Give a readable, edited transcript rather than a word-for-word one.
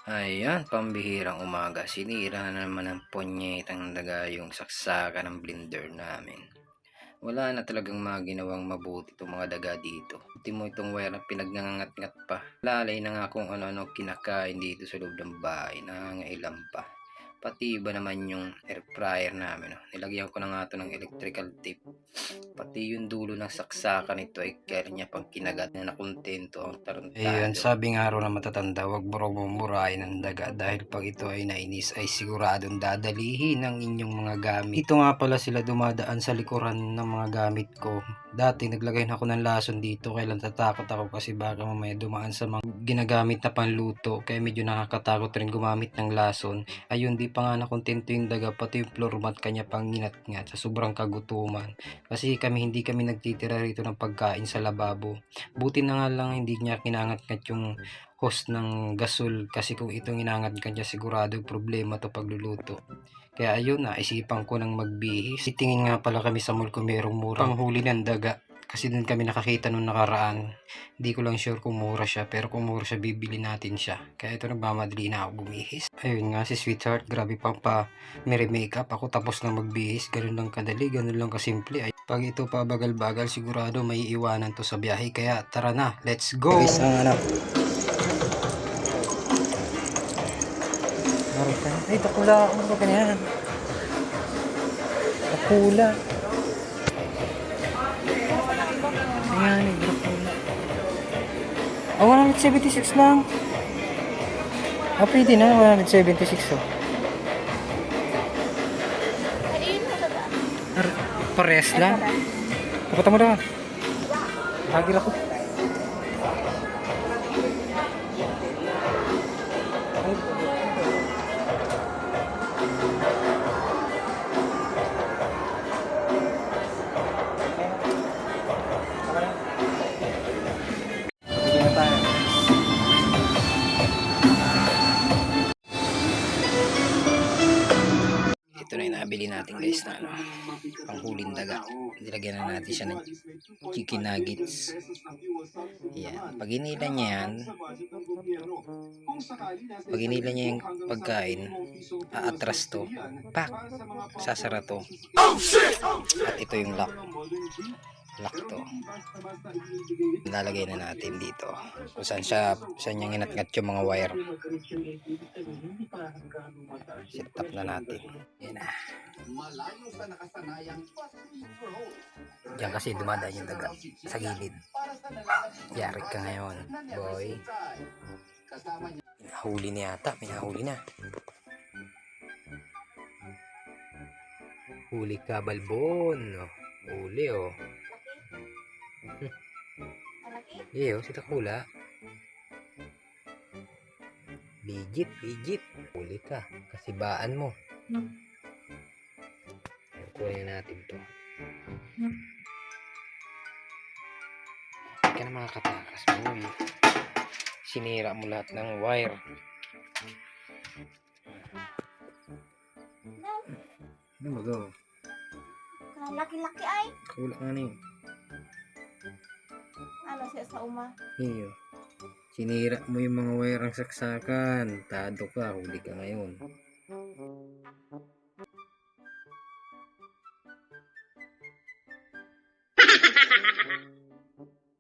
Ayan, pambihirang umaga. Sinira na naman ng ponyetang daga yung saksakan ng blender namin. Wala na talagang maginawang mabuti itong mga daga dito. Buti mo itong wire na pinagngangat-ngat pa. Lalay na nga kung ano-ano kinakain dito sa loob ng bahay. Nangangailan pa. Pati ba naman yung air fryer namin. Nilagyan ko na nga ito ng electrical tape. Pati yung dulo ng saksakan nito ay kaya niya pang kinagat na nakontento ang tarantado. Ayun, sabi nga raw na matatanda, wag mo raw mumurahin ng daga dahil pag ito ay nainis ay siguradong dadalihin ang inyong mga gamit. Ito nga pala sila dumadaan sa likuran ng mga gamit ko. Dati naglagay na ako ng lason dito, kaya lang tatakot ako kasi baka mamaya dumaan sa mga ginagamit na panluto, kaya medyo nakakatakot rin gumamit ng lason. Ayun, di pa nga nakontento yung daga, pati yung floor mat kanya pang nginat-ngat sa sobrang kagutuman. Kasi hindi kami nagtitira rito ng pagkain sa lababo. Buti na nga lang hindi niya kinangat-ngat yung hose ng gasol, kasi kung itong inangat-ngat niya sigurado problema to pagluluto. Kaya ayun, naisipan ko nang magbihis. Titingin nga pala kami sa mall kung merong murang panghuli ng daga. Kasi dun kami nakakita nung nakaraan. Hindi ko lang sure kung mura siya, pero kung mura siya bibili natin siya. Kaya ito, nagmamadali na ako bumihis. Ayun nga si Sweetheart, grabe pang pa mere makeup. Ako tapos na magbihis, ganun lang kadali, ganun lang kasimple. Ay, pag ito pa bagal-bagal sigurado may iwanan to sa biyahe. Kaya tara na, let's go! Guys, ang ano, ay, takula. Ano ba ganyan? Takula. Ayan, takula. Oh, 176 lang. Ah, pwede na. 176 oh. Pares lang. Kapata mo na. Hagil ako. Ito na yung nabili natin guys na ano, panghuling daga. Nilagyan na natin siya ng chicken nuggets. Ayan. Pag hinila niya yan, pag hinila niya yung pagkain, aatras to. Pak! Sasara to. At ito yung lock. Lock to. Lalagay na natin dito. Kung saan niya nginat-ngat yung mga wire. Set up na natin. Yan na. Diyan kasi dumadaan yung daga sa gilid. Yari ka ngayon, boy. Nahuli na yata. May nahuli na. Huli ka, balbon. Huli oh. Iyo, si takula. Bigit, bigit. Huli ka. Kasibaan mo. Kunin natin to. Hindi ka na makakatakas mo. Sinira mo lahat ng wire. Ano ba go? Laki-laki ay. Kulang nga niyo. Ano siya sa uma? Iyo. Sinira mo yung mga wire ang saksakan. Tado ka. Huli ka ngayon.